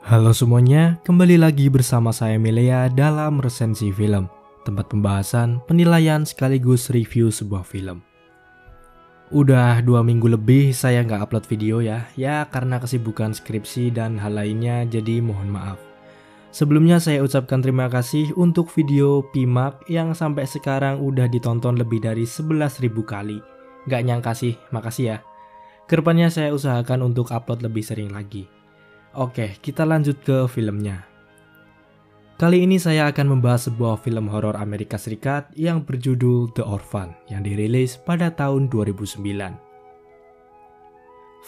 Halo semuanya, kembali lagi bersama saya Milea dalam resensi film, tempat pembahasan, penilaian sekaligus review sebuah film. Udah 2 minggu lebih saya nggak upload video ya karena kesibukan skripsi dan hal lainnya, jadi mohon maaf. Sebelumnya saya ucapkan terima kasih untuk video PMAK yang sampai sekarang udah ditonton lebih dari 11.000 kali. Nggak nyangka sih, makasih ya. Kedepannya saya usahakan untuk upload lebih sering lagi. Oke, kita lanjut ke filmnya. Kali ini saya akan membahas sebuah film horor Amerika Serikat yang berjudul The Orphan yang dirilis pada tahun 2009.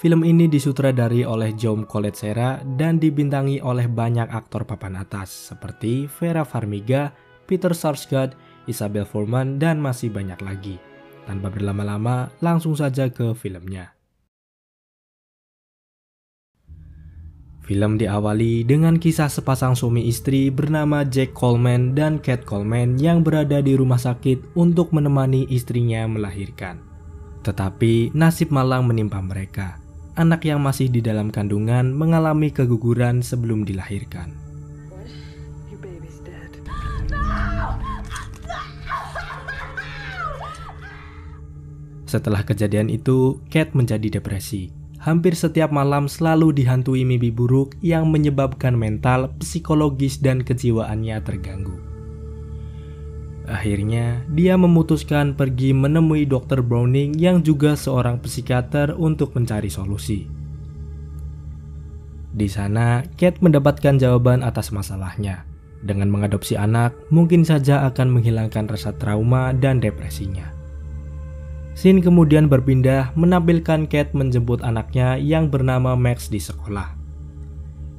Film ini disutradari oleh Jaume Collet-Serra dan dibintangi oleh banyak aktor papan atas seperti Vera Farmiga, Peter Sarsgaard, Isabelle Fuhrman, dan masih banyak lagi. Tanpa berlama-lama, langsung saja ke filmnya. Film diawali dengan kisah sepasang suami istri bernama Jack Coleman dan Kate Coleman yang berada di rumah sakit untuk menemani istrinya melahirkan. Tetapi nasib malang menimpa mereka. Anak yang masih di dalam kandungan mengalami keguguran sebelum dilahirkan. Setelah kejadian itu, Kate menjadi depresi. Hampir setiap malam selalu dihantui mimpi buruk yang menyebabkan mental, psikologis, dan kejiwaannya terganggu. Akhirnya, dia memutuskan pergi menemui Dr. Browning yang juga seorang psikiater untuk mencari solusi. Di sana, Kate mendapatkan jawaban atas masalahnya. Dengan mengadopsi anak, mungkin saja akan menghilangkan rasa trauma dan depresinya. Scene kemudian berpindah menampilkan Kate menjemput anaknya yang bernama Max di sekolah.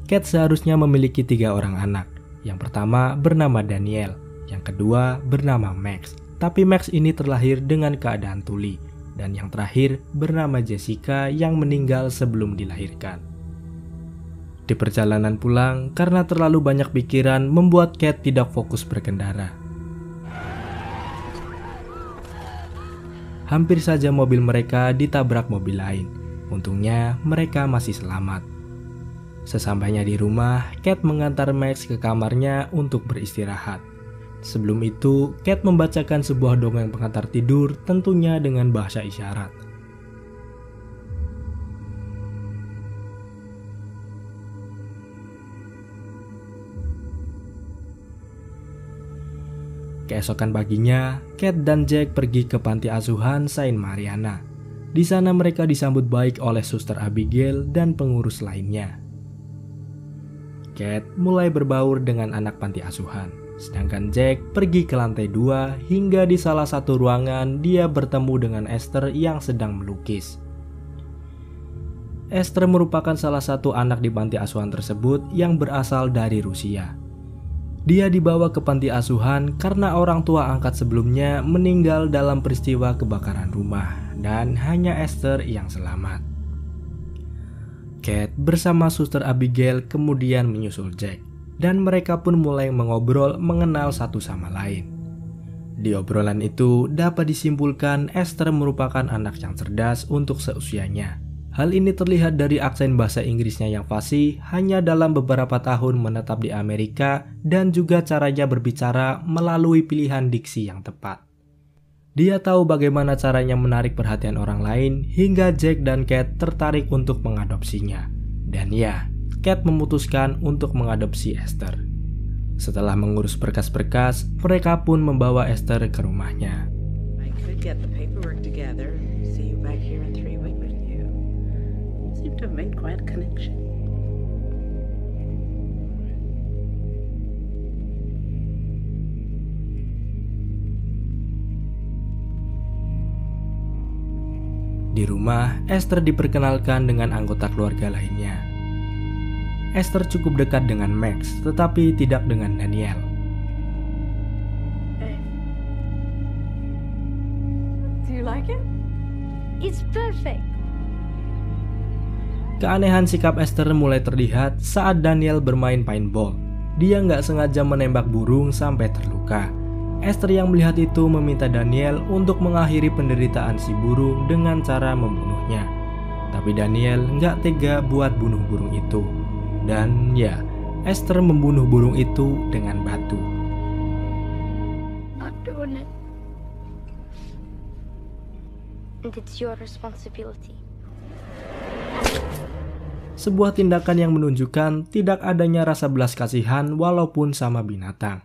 Kate seharusnya memiliki 3 orang anak. Yang pertama bernama Daniel, yang kedua bernama Max. Tapi Max ini terlahir dengan keadaan tuli. Dan yang terakhir bernama Jessica yang meninggal sebelum dilahirkan. Di perjalanan pulang, karena terlalu banyak pikiran membuat Kate tidak fokus berkendara. Hampir saja mobil mereka ditabrak mobil lain. Untungnya mereka masih selamat. Sesampainya di rumah, Kate mengantar Max ke kamarnya untuk beristirahat. Sebelum itu, Kate membacakan sebuah dongeng pengantar tidur, tentunya dengan bahasa isyarat. Keesokan paginya, Kate dan Jack pergi ke panti asuhan Saint Mariana. Di sana mereka disambut baik oleh Suster Abigail dan pengurus lainnya. Kate mulai berbaur dengan anak panti asuhan, sedangkan Jack pergi ke lantai 2 hingga di salah satu ruangan dia bertemu dengan Esther yang sedang melukis. Esther merupakan salah satu anak di panti asuhan tersebut yang berasal dari Rusia. Dia dibawa ke panti asuhan karena orang tua angkat sebelumnya meninggal dalam peristiwa kebakaran rumah dan hanya Esther yang selamat. Kate bersama Suster Abigail kemudian menyusul Jack dan mereka pun mulai mengobrol mengenal satu sama lain. Di obrolan itu dapat disimpulkan Esther merupakan anak yang cerdas untuk seusianya. Hal ini terlihat dari aksen bahasa Inggrisnya yang fasih hanya dalam beberapa tahun menetap di Amerika dan juga caranya berbicara melalui pilihan diksi yang tepat. Dia tahu bagaimana caranya menarik perhatian orang lain hingga Jack dan Kate tertarik untuk mengadopsinya. Dan ya, Kate memutuskan untuk mengadopsi Esther. Setelah mengurus berkas-berkas, mereka pun membawa Esther ke rumahnya. To have made quite a connection. Di rumah, Esther diperkenalkan dengan anggota keluarga lainnya. Esther cukup dekat dengan Max, tetapi tidak dengan Daniel. Hey. Do you like it? It's perfect. Keanehan sikap Esther mulai terlihat saat Daniel bermain paintball. Dia nggak sengaja menembak burung sampai terluka. Esther yang melihat itu meminta Daniel untuk mengakhiri penderitaan si burung dengan cara membunuhnya. Tapi Daniel nggak tega buat bunuh burung itu. Dan ya, Esther membunuh burung itu dengan batu. Not doing it. And it's your responsibility. Sebuah tindakan yang menunjukkan tidak adanya rasa belas kasihan walaupun sama binatang.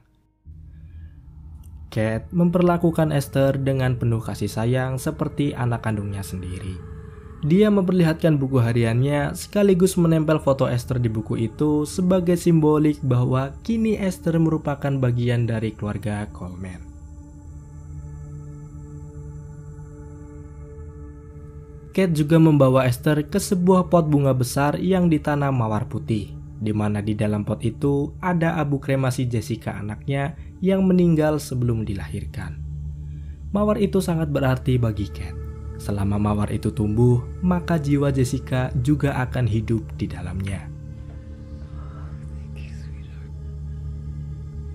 Kate memperlakukan Esther dengan penuh kasih sayang seperti anak kandungnya sendiri. Dia memperlihatkan buku hariannya sekaligus menempel foto Esther di buku itu sebagai simbolik bahwa kini Esther merupakan bagian dari keluarga Coleman. Kate juga membawa Esther ke sebuah pot bunga besar yang ditanam mawar putih, di mana di dalam pot itu ada abu kremasi Jessica anaknya yang meninggal sebelum dilahirkan. Mawar itu sangat berarti bagi Kate. Selama mawar itu tumbuh, maka jiwa Jessica juga akan hidup di dalamnya.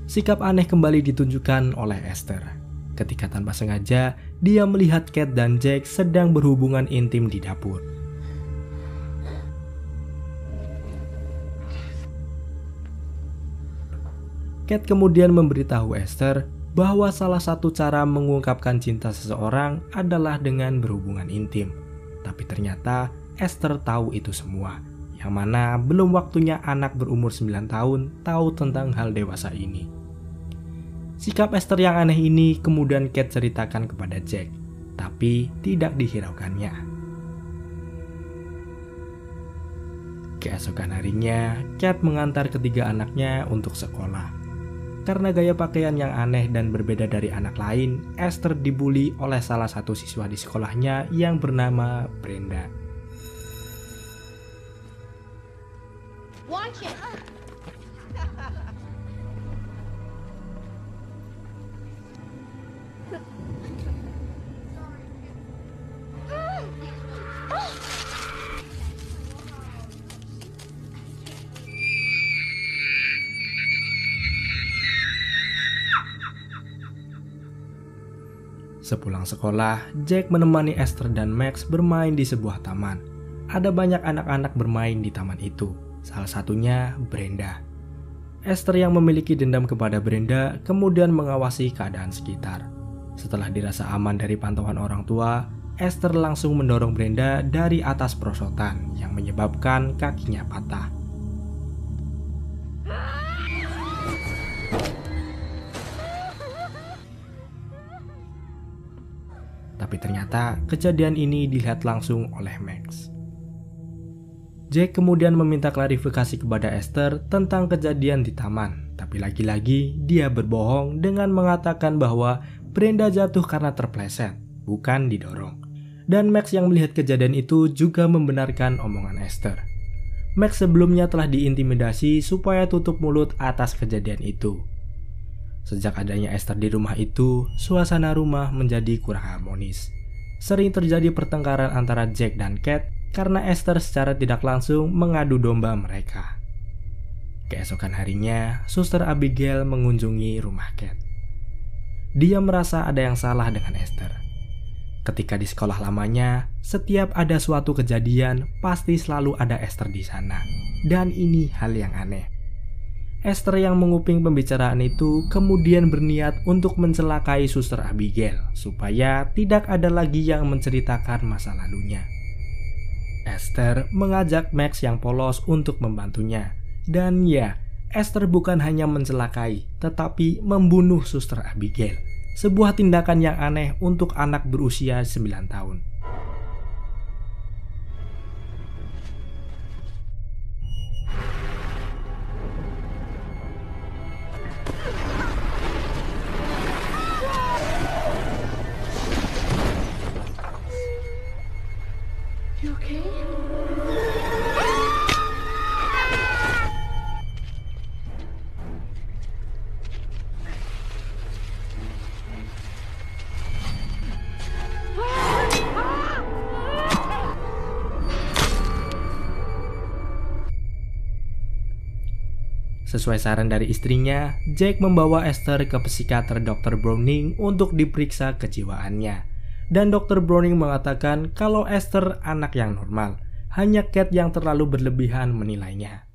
Sikap aneh kembali ditunjukkan oleh Esther ketika tanpa sengaja dia melihat Kate dan Jack sedang berhubungan intim di dapur. Kate kemudian memberitahu Esther bahwa salah satu cara mengungkapkan cinta seseorang adalah dengan berhubungan intim. Tapi ternyata Esther tahu itu semua, yang mana belum waktunya anak berumur 9 tahun tahu tentang hal dewasa ini. Sikap Esther yang aneh ini kemudian Kate ceritakan kepada Jack, tapi tidak dihiraukannya. Keesokan harinya, Kate mengantar ketiga anaknya untuk sekolah. Karena gaya pakaian yang aneh dan berbeda dari anak lain, Esther dibully oleh salah satu siswa di sekolahnya yang bernama Brenda. Watch it. Sepulang sekolah, Jack menemani Esther dan Max bermain di sebuah taman. Ada banyak anak-anak bermain di taman itu, salah satunya Brenda. Esther yang memiliki dendam kepada Brenda kemudian mengawasi keadaan sekitar. Setelah dirasa aman dari pantauan orang tua, Esther langsung mendorong Brenda dari atas perosotan yang menyebabkan kakinya patah. Tapi ternyata kejadian ini dilihat langsung oleh Max. Jack kemudian meminta klarifikasi kepada Esther tentang kejadian di taman, tapi lagi-lagi dia berbohong dengan mengatakan bahwa Brenda jatuh karena terpleset, bukan didorong. Dan Max yang melihat kejadian itu juga membenarkan omongan Esther. Max sebelumnya telah diintimidasi supaya tutup mulut atas kejadian itu. Sejak adanya Esther di rumah itu, suasana rumah menjadi kurang harmonis. Sering terjadi pertengkaran antara Jack dan Kate karena Esther secara tidak langsung mengadu domba mereka. Keesokan harinya, Suster Abigail mengunjungi rumah Kate. Dia merasa ada yang salah dengan Esther. Ketika di sekolah lamanya, setiap ada suatu kejadian, pasti selalu ada Esther di sana. Dan ini hal yang aneh. Esther yang menguping pembicaraan itu kemudian berniat untuk mencelakai Suster Abigail supaya tidak ada lagi yang menceritakan masa lalunya. Esther mengajak Max yang polos untuk membantunya. Dan ya, Esther bukan hanya mencelakai, tetapi membunuh Suster Abigail. Sebuah tindakan yang aneh untuk anak berusia 9 tahun. You okay? Sesuai saran dari istrinya, Jack membawa Esther ke psikiater Dr. Browning untuk diperiksa kejiwaannya. Dan Dr. Browning mengatakan kalau Esther anak yang normal, hanya Kate yang terlalu berlebihan menilainya.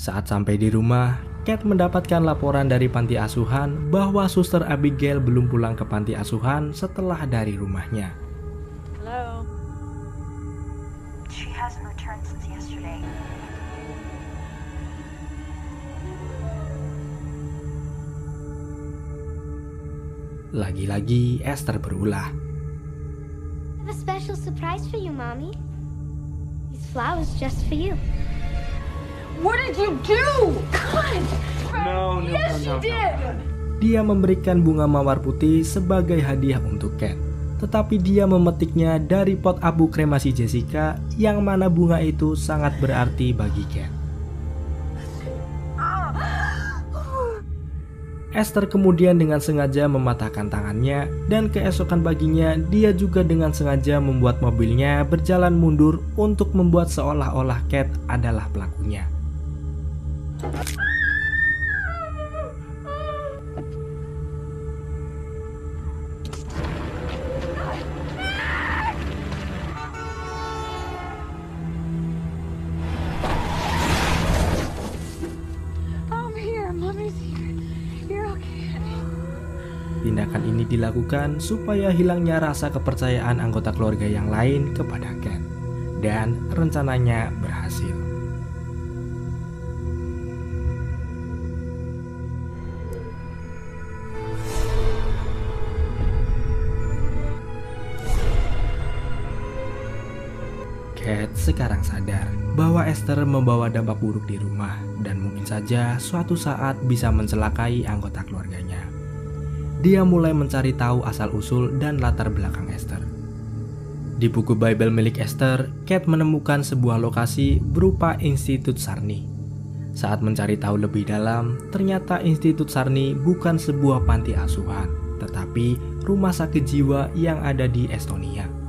Saat sampai di rumah, Kate mendapatkan laporan dari panti asuhan bahwa Suster Abigail belum pulang ke panti asuhan setelah dari rumahnya. Hello? She hasn't returned since yesterday. Lagi-lagi Esther berulah. I have a special surprise for you, Mommy. These flowers just for you. What did you do? God! No, Yes, you did! Dia memberikan bunga mawar putih sebagai hadiah untuk Kate. Tetapi dia memetiknya dari pot abu kremasi Jessica yang mana bunga itu sangat berarti bagi Kate. Esther kemudian dengan sengaja mematahkan tangannya dan keesokan paginya dia juga dengan sengaja membuat mobilnya berjalan mundur untuk membuat seolah-olah Kate adalah pelakunya. I'm here. Mommy's here. You're okay, honey. Tindakan ini dilakukan supaya hilangnya rasa kepercayaan anggota keluarga yang lain kepada Kate. Dan rencananya berhasil. Kate sekarang sadar bahwa Esther membawa dampak buruk di rumah dan mungkin saja suatu saat bisa mencelakai anggota keluarganya. Dia mulai mencari tahu asal-usul dan latar belakang Esther. Di buku Bible milik Esther, Kate menemukan sebuah lokasi berupa Institut Sarni. Saat mencari tahu lebih dalam, ternyata Institut Sarni bukan sebuah panti asuhan, tetapi rumah sakit jiwa yang ada di Estonia.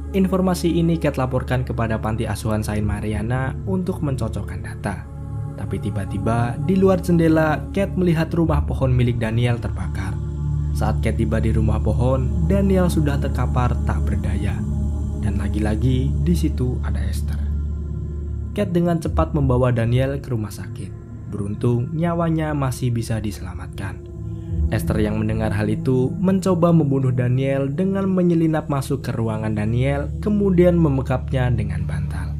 Informasi ini Kate laporkan kepada panti asuhan Saint Mariana untuk mencocokkan data. Tapi tiba-tiba di luar jendela Kate melihat rumah pohon milik Daniel terbakar. Saat Kate tiba di rumah pohon, Daniel sudah terkapar tak berdaya. Dan lagi-lagi di situ ada Esther. Kate dengan cepat membawa Daniel ke rumah sakit. Beruntung nyawanya masih bisa diselamatkan. Esther yang mendengar hal itu mencoba membunuh Daniel dengan menyelinap masuk ke ruangan Daniel, kemudian membekapnya dengan bantal.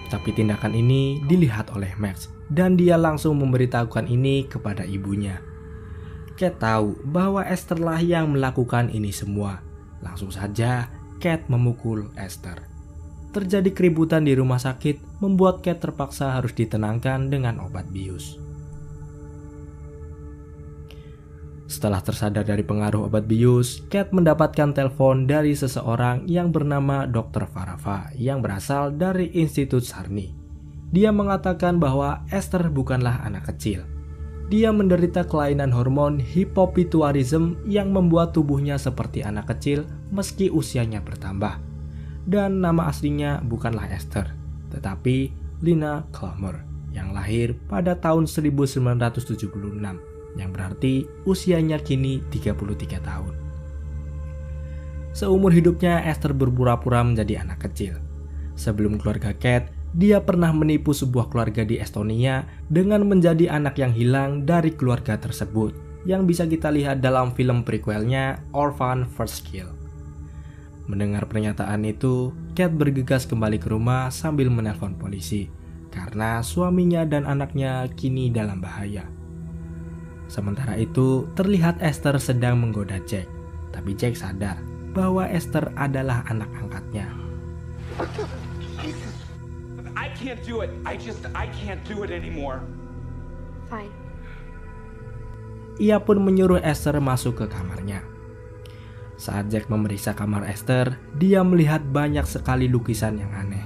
Tapi tindakan ini dilihat oleh Max dan dia langsung memberitahukan ini kepada ibunya. Kate tahu bahwa Esther lah yang melakukan ini semua. Langsung saja Kate memukul Esther. Terjadi keributan di rumah sakit membuat Kate terpaksa harus ditenangkan dengan obat bius. Setelah tersadar dari pengaruh obat bius, Kate mendapatkan telepon dari seseorang yang bernama Dr. Farava yang berasal dari Institut Sarni. Dia mengatakan bahwa Esther bukanlah anak kecil. Dia menderita kelainan hormon hypopituitarism yang membuat tubuhnya seperti anak kecil meski usianya bertambah. Dan nama aslinya bukanlah Esther, tetapi Lina Chalmer yang lahir pada tahun 1976, yang berarti usianya kini 33 tahun. Seumur hidupnya Esther berpura-pura menjadi anak kecil. Sebelum keluarga Kate, dia pernah menipu sebuah keluarga di Estonia dengan menjadi anak yang hilang dari keluarga tersebut, yang bisa kita lihat dalam film prequelnya Orphan First Kill. Mendengar pernyataan itu, Kate bergegas kembali ke rumah sambil menelpon polisi karena suaminya dan anaknya kini dalam bahaya. Sementara itu, terlihat Esther sedang menggoda Jack, tapi Jack sadar bahwa Esther adalah anak angkatnya. I can't do it. I can't do it anymore. Fine. Ia pun menyuruh Esther masuk ke kamarnya. Saat Jack memeriksa kamar Esther, dia melihat banyak sekali lukisan yang aneh.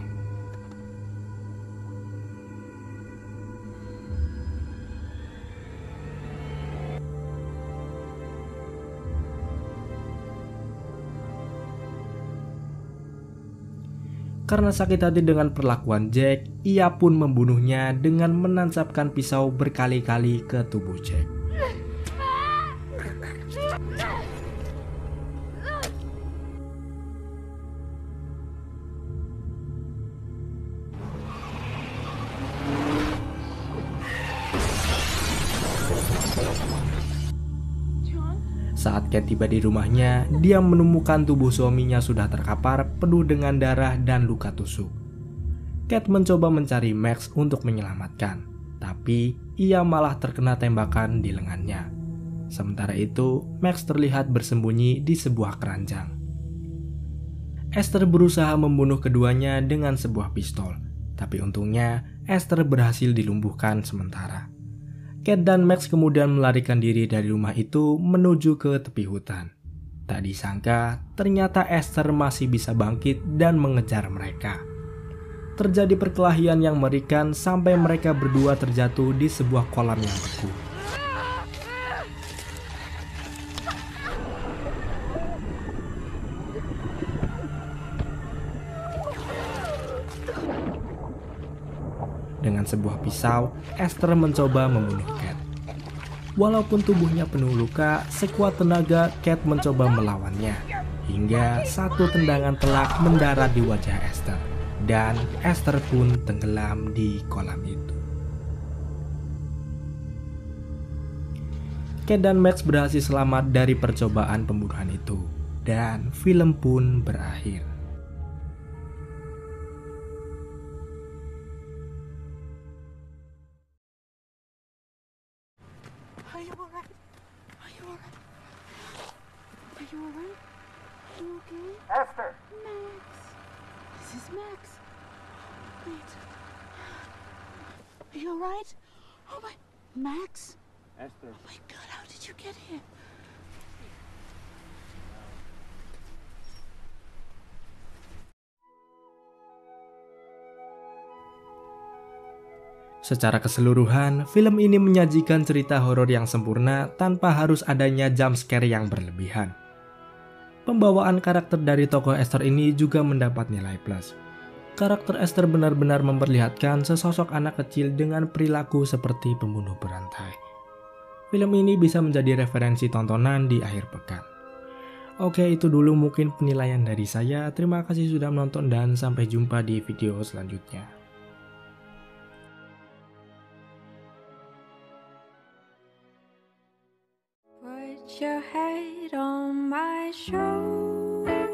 Karena sakit hati dengan perlakuan Jack, ia pun membunuhnya dengan menancapkan pisau berkali-kali ke tubuh Jack. Saat Kate tiba di rumahnya, dia menemukan tubuh suaminya sudah terkapar penuh dengan darah dan luka tusuk. Kate mencoba mencari Max untuk menyelamatkan, tapi ia malah terkena tembakan di lengannya. Sementara itu, Max terlihat bersembunyi di sebuah keranjang. Esther berusaha membunuh keduanya dengan sebuah pistol, tapi untungnya Esther berhasil dilumpuhkan sementara. Kate dan Max kemudian melarikan diri dari rumah itu menuju ke tepi hutan. Tak disangka, ternyata Esther masih bisa bangkit dan mengejar mereka. Terjadi perkelahian yang mengerikan sampai mereka berdua terjatuh di sebuah kolam yang beku. Dengan sebuah pisau, Esther mencoba membunuh Kate. Walaupun tubuhnya penuh luka, sekuat tenaga Kate mencoba melawannya, hingga satu tendangan telak mendarat di wajah Esther, dan Esther pun tenggelam di kolam itu. Kate dan Max berhasil selamat dari percobaan pembunuhan itu, dan film pun berakhir. Are you alright? Are you alright? Are you alright? Are you okay? Esther! Max. This is Max. Wait. Are you alright? Oh my. Max? Esther. Oh my god, how did you get here? Secara keseluruhan, film ini menyajikan cerita horor yang sempurna tanpa harus adanya jump scare yang berlebihan. Pembawaan karakter dari tokoh Esther ini juga mendapat nilai plus. Karakter Esther benar-benar memperlihatkan sesosok anak kecil dengan perilaku seperti pembunuh berantai. Film ini bisa menjadi referensi tontonan di akhir pekan. Oke, itu dulu mungkin penilaian dari saya. Terima kasih sudah menonton dan sampai jumpa di video selanjutnya. Put your head on my shoulder.